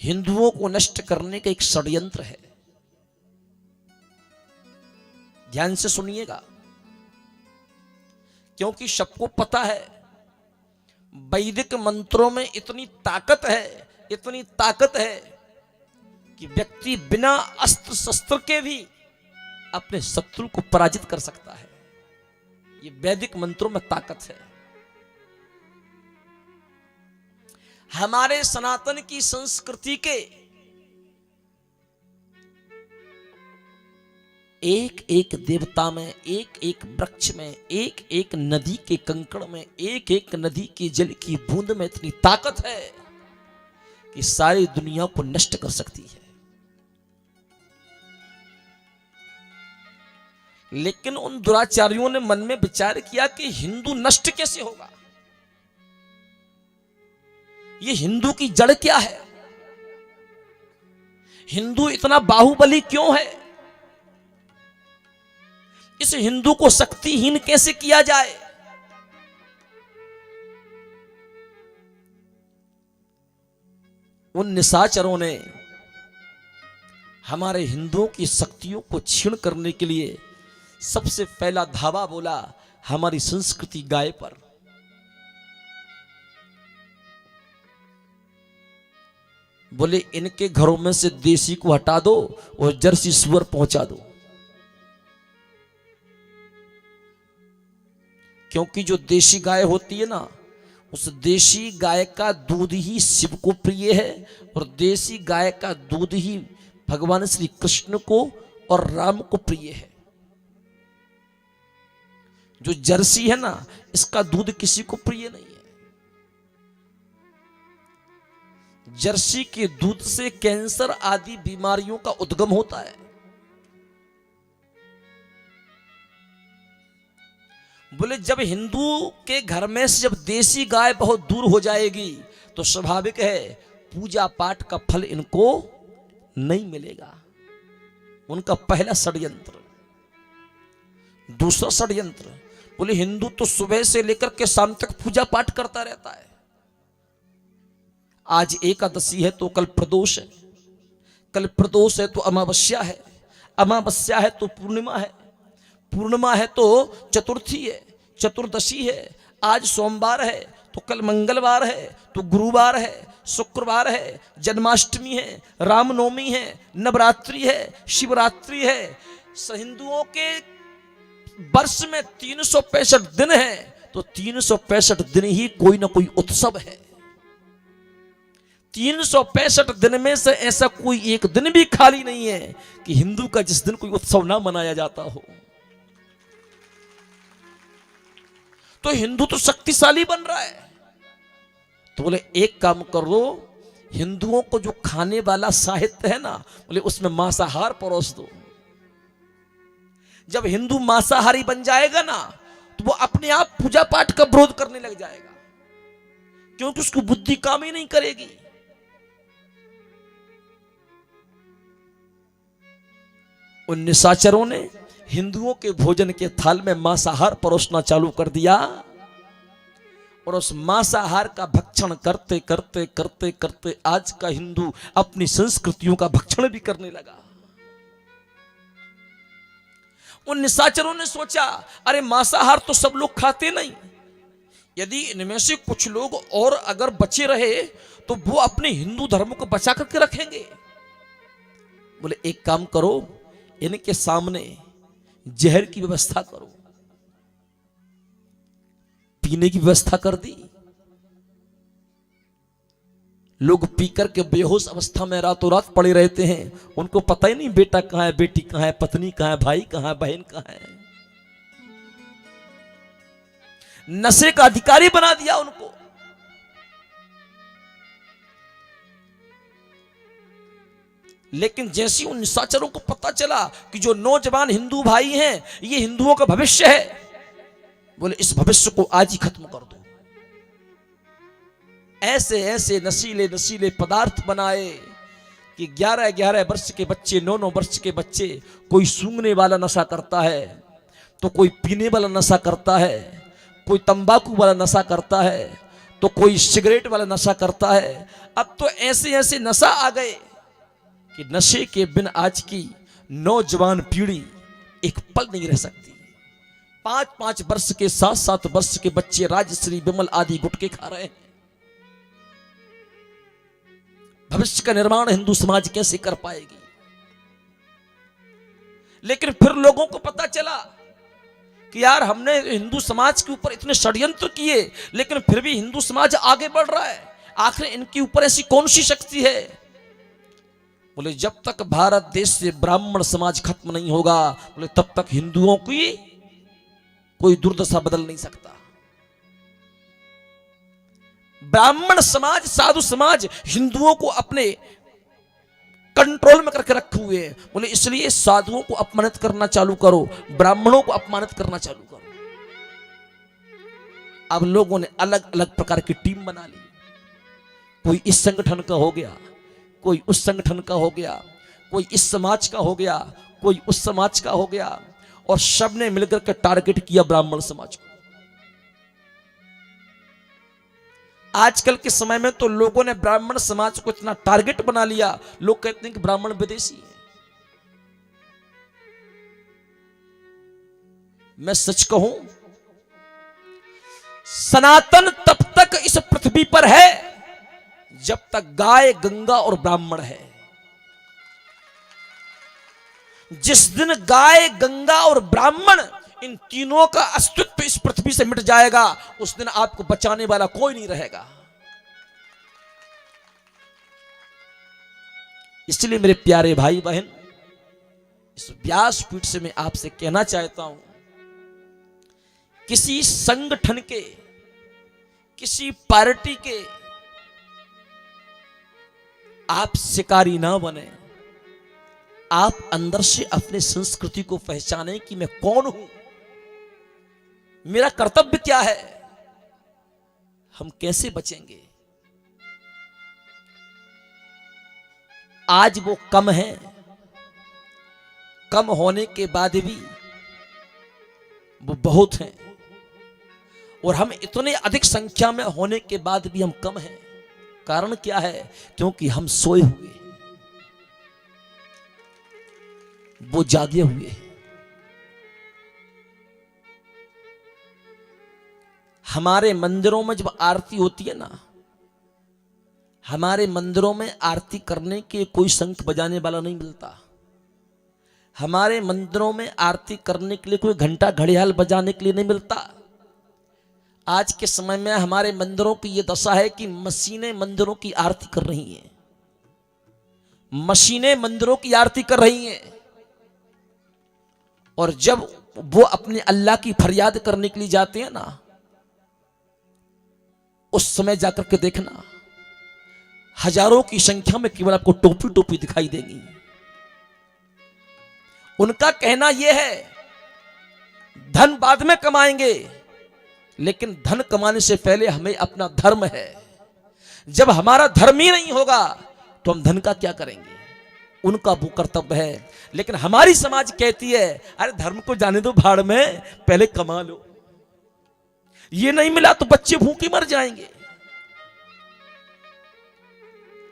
हिंदुओं को नष्ट करने का एक षड्यंत्र है। ध्यान से सुनिएगा, क्योंकि सबको पता है वैदिक मंत्रों में इतनी ताकत है कि व्यक्ति बिना अस्त्र शस्त्र के भी अपने शत्रु को पराजित कर सकता है। ये वैदिक मंत्रों में ताकत है। हमारे सनातन की संस्कृति के एक एक देवता में, एक एक वृक्ष में, एक एक नदी के कंकड़ में, एक एक नदी के जल की बूंद में इतनी ताकत है कि सारी दुनिया को नष्ट कर सकती है। लेकिन उन दुराचारियों ने मन में विचार किया कि हिंदू नष्ट कैसे होगा, ये हिंदू की जड़ क्या है, हिंदू इतना बाहुबली क्यों है, इस हिंदू को शक्तिहीन कैसे किया जाए। उन निशाचरों ने हमारे हिंदुओं की शक्तियों को छीन करने के लिए सबसे पहला धावा बोला हमारी संस्कृति गाय पर। बोले इनके घरों में से देसी को हटा दो और जर्सी सुअर पहुंचा दो, क्योंकि जो देशी गाय होती है ना, उस देशी गाय का दूध ही शिव को प्रिय है और देशी गाय का दूध ही भगवान श्री कृष्ण को और राम को प्रिय है। जो जर्सी है ना, इसका दूध किसी को प्रिय नहीं है। जर्सी के दूध से कैंसर आदि बीमारियों का उद्गम होता है। बोले जब हिंदू के घर में से जब देसी गाय बहुत दूर हो जाएगी तो स्वाभाविक है पूजा पाठ का फल इनको नहीं मिलेगा। उनका पहला षड्यंत्र। दूसरा षड्यंत्र, बोले हिंदू तो सुबह से लेकर के शाम तक पूजा पाठ करता रहता है। आज एकादशी है तो कल प्रदोष है, कल प्रदोष है तो अमावस्या है, अमावस्या है तो पूर्णिमा है, पूर्णिमा है तो चतुर्थी है, चतुर्दशी है, आज सोमवार है तो कल मंगलवार है तो गुरुवार है, शुक्रवार है, जन्माष्टमी है, रामनवमी है, नवरात्रि है, शिवरात्रि है। हिंदुओं के वर्ष में 365 दिन है तो 365 दिन ही कोई ना कोई उत्सव है। 365 दिन में से ऐसा कोई एक दिन भी खाली नहीं है कि हिंदू का जिस दिन कोई उत्सव ना मनाया जाता हो। तो हिंदू तो शक्तिशाली बन रहा है। तो बोले एक काम करो, हिंदुओं को जो खाने वाला साहित्य है ना, बोले उसमें मांसाहार परोस दो। जब हिंदू मांसाहारी बन जाएगा ना तो वो अपने आप पूजा पाठ का विरोध करने लग जाएगा, क्योंकि उसकी बुद्धि काम ही नहीं करेगी। उन निशाचरों ने हिंदुओं के भोजन के थाल में मांसाहार परोसना चालू कर दिया और उस मांसाहार का भक्षण करते करते करते करते आज का हिंदू अपनी संस्कृतियों का भक्षण भी करने लगा। उन निशाचरों ने सोचा अरे मांसाहार तो सब लोग खाते नहीं, यदि इनमें से कुछ लोग और अगर बचे रहे तो वो अपने हिंदू धर्म को बचा करके रखेंगे। बोले एक काम करो, इनके सामने जहर की व्यवस्था करो। पीने की व्यवस्था कर दी। लोग पीकर के बेहोश अवस्था में रातों रात पड़े रहते हैं, उनको पता ही नहीं बेटा कहां है, बेटी कहां है, पत्नी कहां है, भाई कहां है, बहन कहां है। नशे का अधिकारी बना दिया उनको। लेकिन जैसे उन निशाचरों को पता चला कि जो नौजवान हिंदू भाई हैं ये हिंदुओं का भविष्य है, बोले इस भविष्य को आज ही खत्म कर दो। ऐसे ऐसे नशीले नशीले पदार्थ बनाए कि 11-11 वर्ष के बच्चे, 9-9 वर्ष के बच्चे, कोई सूंघने वाला नशा करता है तो कोई पीने वाला नशा करता है, कोई तंबाकू वाला नशा करता है तो कोई सिगरेट वाला नशा करता है। अब तो ऐसे ऐसे नशा आ गए कि नशे के बिन आज की नौजवान पीढ़ी एक पल नहीं रह सकती। 5-5 वर्ष के 7-7 वर्ष के बच्चे राजश्री विमल आदि गुटके खा रहे हैं। भविष्य का निर्माण हिंदू समाज कैसे कर पाएगी? लेकिन फिर लोगों को पता चला कि यार हमने हिंदू समाज के ऊपर इतने षड्यंत्र किए, लेकिन फिर भी हिंदू समाज आगे बढ़ रहा है। आखिर इनके ऊपर ऐसी कौन सी शक्ति है? बोले जब तक भारत देश से ब्राह्मण समाज खत्म नहीं होगा, बोले तब तक हिंदुओं की कोई दुर्दशा बदल नहीं सकता। ब्राह्मण समाज, साधु समाज हिंदुओं को अपने कंट्रोल में करके रखे हुए हैं। बोले इसलिए साधुओं को अपमानित करना चालू करो, ब्राह्मणों को अपमानित करना चालू करो। अब लोगों ने अलग अलग प्रकार की टीम बना ली। कोई इस संगठन का हो गया, कोई उस संगठन का हो गया, कोई इस समाज का हो गया, कोई उस समाज का हो गया, और सबने मिलकर के टारगेट किया ब्राह्मण समाज को। आजकल के समय में तो लोगों ने ब्राह्मण समाज को इतना टारगेट बना लिया, लोग कहते हैं कि ब्राह्मण विदेशी है। मैं सच कहूं, सनातन तब तक इस पृथ्वी पर है जब तक गाय, गंगा और ब्राह्मण है। जिस दिन गाय, गंगा और ब्राह्मण इन तीनों का अस्तित्व इस पृथ्वी से मिट जाएगा, उस दिन आपको बचाने वाला कोई नहीं रहेगा। इसलिए मेरे प्यारे भाई बहन, इस व्यासपीठ से मैं आपसे कहना चाहता हूं, किसी संगठन के, किसी पार्टी के आप शिकारी ना बने। आप अंदर से अपने संस्कृति को पहचानें कि मैं कौन हूं, मेरा कर्तव्य क्या है, हम कैसे बचेंगे। आज वो कम है, कम होने के बाद भी वो बहुत हैं, और हम इतने अधिक संख्या में होने के बाद भी हम कम हैं। कारण क्या है? क्योंकि हम सोए हुए, वो जागे हुए हैं। हमारे मंदिरों में जब आरती होती है ना, हमारे मंदिरों में आरती करने के कोई शंख बजाने वाला नहीं मिलता। हमारे मंदिरों में आरती करने के लिए कोई घंटा घड़ियाल बजाने के लिए नहीं मिलता। आज के समय में हमारे मंदिरों की यह दशा है कि मशीनें मंदिरों की आरती कर रही हैं, मशीनें मंदिरों की आरती कर रही हैं। और जब वो अपने अल्लाह की फरियाद करने के लिए जाते हैं ना, उस समय जाकर के देखना, हजारों की संख्या में केवल आपको टोपी टोपी दिखाई देगी। उनका कहना यह है, धन बाद में कमाएंगे, लेकिन धन कमाने से पहले हमें अपना धर्म है। जब हमारा धर्म ही नहीं होगा तो हम धन का क्या करेंगे? उनका वो कर्तव्य है। लेकिन हमारी समाज कहती है, अरे धर्म को जाने दो भाड़ में, पहले कमा लो, ये नहीं मिला तो बच्चे भूखे मर जाएंगे।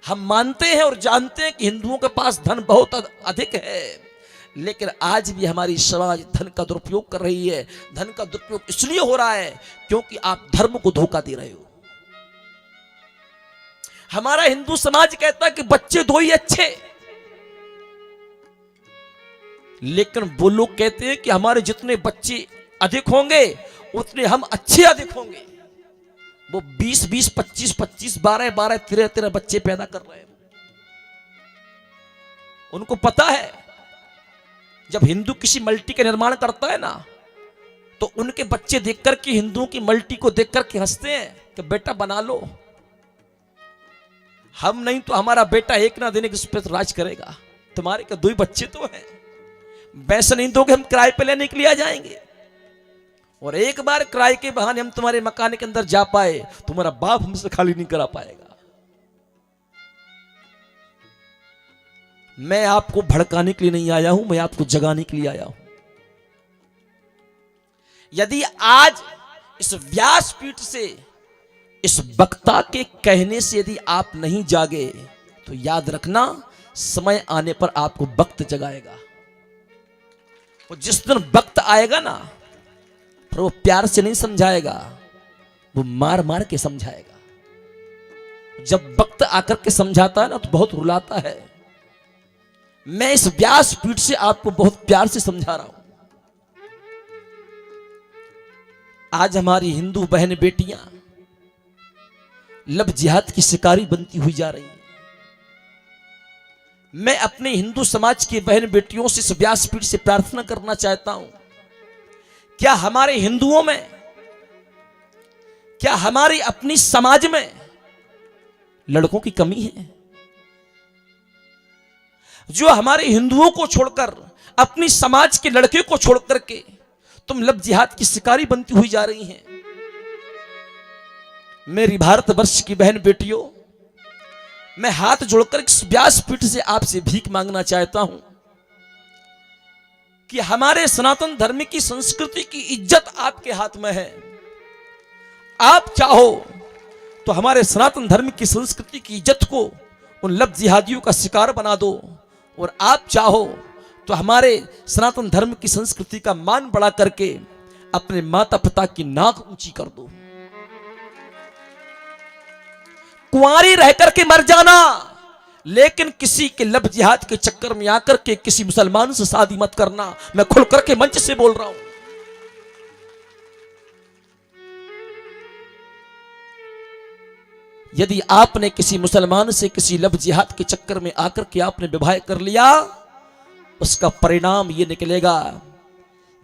हम मानते हैं और जानते हैं कि हिंदुओं के पास धन बहुत अधिक है, लेकिन आज भी हमारी समाज धन का दुरुपयोग कर रही है। धन का दुरुपयोग इसलिए हो रहा है क्योंकि आप धर्म को धोखा दे रहे हो। हमारा हिंदू समाज कहता है कि बच्चे दो ही अच्छे, लेकिन वो लोग कहते हैं कि हमारे जितने बच्चे अधिक होंगे उतने हम अच्छे अधिक होंगे। वो 20-20, 25-25, 12-12, 13-13 बच्चे पैदा कर रहे हैं। उनको पता है जब हिंदू किसी मल्टी का निर्माण करता है ना, तो उनके बच्चे देख करके हिंदुओं की मल्टी को देख करके हंसते हैं कि बेटा बना लो, हम नहीं तो हमारा बेटा एक ना देने के पर राज करेगा। तुम्हारे का 2 बच्चे तो हैं, पैसे नहीं दोगे हम किराए पे लेने के लिए आ जाएंगे, और एक बार किराए के बहाने हम तुम्हारे मकान के अंदर जा पाए, तुम्हारा बाप हमसे खाली नहीं करा पाएगा। मैं आपको भड़काने के लिए नहीं आया हूं, मैं आपको जगाने के लिए आया हूं। यदि आज इस व्यासपीठ से इस वक्ता के कहने से यदि आप नहीं जागे तो याद रखना, समय आने पर आपको वक्त जगाएगा। और जिस दिन वक्त आएगा ना, फिर वो प्यार से नहीं समझाएगा, वो मार मार के समझाएगा। जब वक्त आकर के समझाता है ना तो बहुत रुलाता है। मैं इस व्यासपीठ से आपको बहुत प्यार से समझा रहा हूं। आज हमारी हिंदू बहन बेटियां लव जिहाद की शिकारी बनती हुई जा रही हैं। मैं अपने हिंदू समाज की बहन बेटियों से इस व्यासपीठ से प्रार्थना करना चाहता हूं, क्या हमारे हिंदुओं में, क्या हमारे अपनी समाज में लड़कों की कमी है? जो हमारे हिंदुओं को छोड़कर, अपनी समाज के लड़के को छोड़कर के तुम लव जिहाद की शिकारी बनती हुई जा रही हैं। मेरी भारतवर्ष की बहन बेटियों, मैं हाथ जोड़कर इस व्यासपीठ से आपसे भीख मांगना चाहता हूं कि हमारे सनातन धर्म की संस्कृति की इज्जत आपके हाथ में है। आप चाहो तो हमारे सनातन धर्म की संस्कृति की इज्जत को उन लव जिहादियों का शिकार बना दो, और आप चाहो तो हमारे सनातन धर्म की संस्कृति का मान बढ़ा करके अपने माता पिता की नाक ऊंची कर दो। कुंवारी रह करके मर जाना, लेकिन किसी के लव जिहाद के चक्कर में आकर के किसी मुसलमान से शादी मत करना। मैं खुल करके मंच से बोल रहा हूं। यदि आपने किसी मुसलमान से किसी लव जिहाद के चक्कर में आकर के आपने विवाह कर लिया, उसका परिणाम यह निकलेगा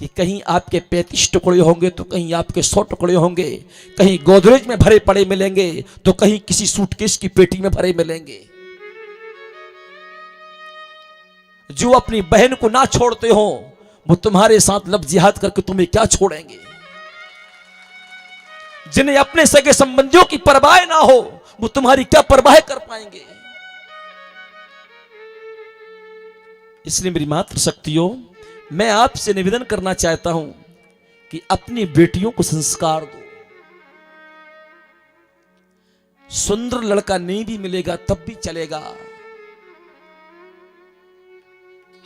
कि कहीं आपके 35 टुकड़े होंगे तो कहीं आपके 100 टुकड़े होंगे, कहीं गोदरेज में भरे पड़े मिलेंगे तो कहीं किसी सूटकेस की पेटी में भरे मिलेंगे। जो अपनी बहन को ना छोड़ते हो वो तुम्हारे साथ लव जिहाद करके तुम्हें क्या छोड़ेंगे? जिन्हें अपने सगे संबंधियों की परवाह ना हो वो तुम्हारी क्या परवाह कर पाएंगे? इसलिए मेरी मातृशक्तियों, मैं आपसे निवेदन करना चाहता हूं कि अपनी बेटियों को संस्कार दो। सुंदर लड़का नहीं भी मिलेगा तब भी चलेगा,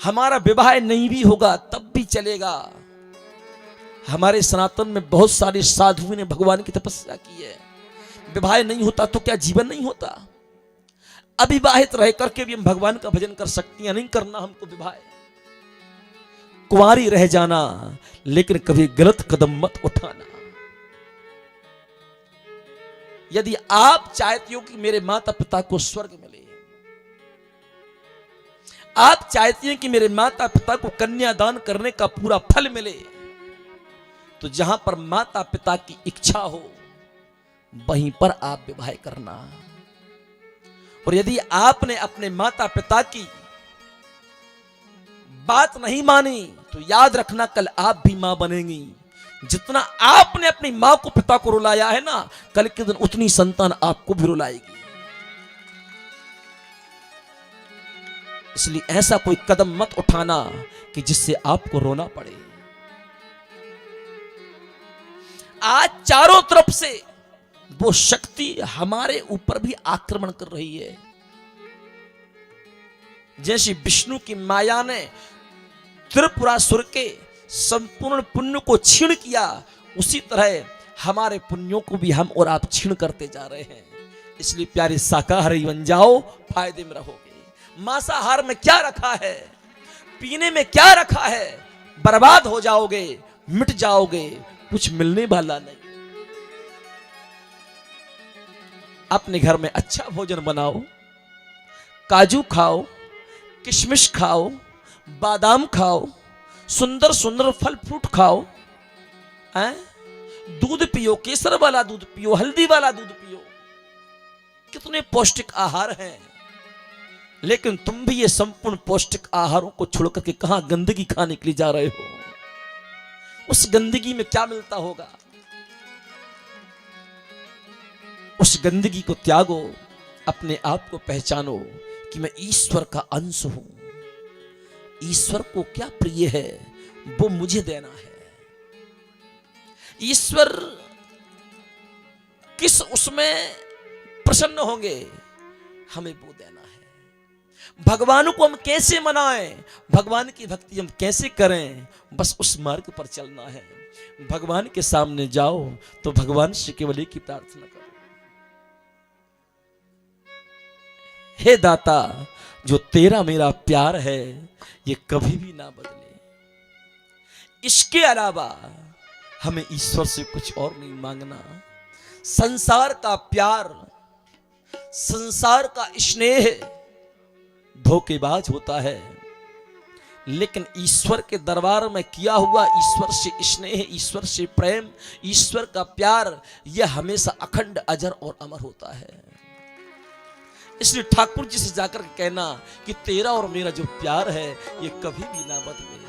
हमारा विवाह नहीं भी होगा तब भी चलेगा। हमारे सनातन में बहुत सारे साधुओं ने भगवान की तपस्या की है। विवाह नहीं होता तो क्या जीवन नहीं होता? अविवाहित रह करके भी हम भगवान का भजन कर सकती हैं। नहीं करना हमको विवाह, कुंवारी रह जाना, लेकिन कभी गलत कदम मत उठाना। यदि आप चाहती हो कि मेरे माता पिता को स्वर्ग मिले, आप चाहती हैं कि मेरे माता पिता को कन्यादान करने का पूरा फल मिले, तो जहां पर माता पिता की इच्छा हो वहीं पर आप विवाह करना। और यदि आपने अपने माता पिता की बात नहीं मानी तो याद रखना कल आप भी मां बनेंगी। जितना आपने अपनी मां को पिता को रुलाया है ना, कल के दिन उतनी संतान आपको भी रुलाएगी। इसलिए ऐसा कोई कदम मत उठाना कि जिससे आपको रोना पड़े। आज चारों तरफ से वो शक्ति हमारे ऊपर भी आक्रमण कर रही है। जैसे विष्णु की माया ने त्रिपुरासुर के संपूर्ण पुण्य को छीण किया, उसी तरह हमारे पुण्यों को भी हम और आप छीण करते जा रहे हैं। इसलिए प्यारे शाकाहारी बन जाओ, फायदे में रहोगे। मांसाहार में क्या रखा है, पीने में क्या रखा है, बर्बाद हो जाओगे, मिट जाओगे, कुछ मिलने वाला नहीं। अपने घर में अच्छा भोजन बनाओ, काजू खाओ, किशमिश खाओ, बादाम खाओ, सुंदर सुंदर फल फ्रूट खाओ, दूध पियो, केसर वाला दूध पियो, हल्दी वाला दूध पियो। कितने पौष्टिक आहार हैं, लेकिन तुम भी ये संपूर्ण पौष्टिक आहारों को छोड़कर के कहां गंदगी खाने के लिए जा रहे हो। उस गंदगी में क्या मिलता होगा? उस गंदगी को त्यागो, अपने आप को पहचानो कि मैं ईश्वर का अंश हूं। ईश्वर को क्या प्रिय है वो मुझे देना है। ईश्वर किस उसमें प्रसन्न होंगे, हमें वो देना है। भगवान को हम कैसे मनाएं, भगवान की भक्ति हम कैसे करें, बस उस मार्ग पर चलना है। भगवान के सामने जाओ तो भगवान से केवल एक ही प्रार्थना करो, हे दाता, जो तेरा मेरा प्यार है ये कभी भी ना बदले। इसके अलावा हमें ईश्वर से कुछ और नहीं मांगना। संसार का प्यार, संसार का स्नेह धोखेबाज होता है, लेकिन ईश्वर के दरबार में किया हुआ ईश्वर से स्नेह, ईश्वर से प्रेम, ईश्वर का प्यार, यह हमेशा अखंड, अजर और अमर होता है। इसलिए ठाकुर जी से जाकर कहना कि तेरा और मेरा जो प्यार है ये कभी भी ना बदले।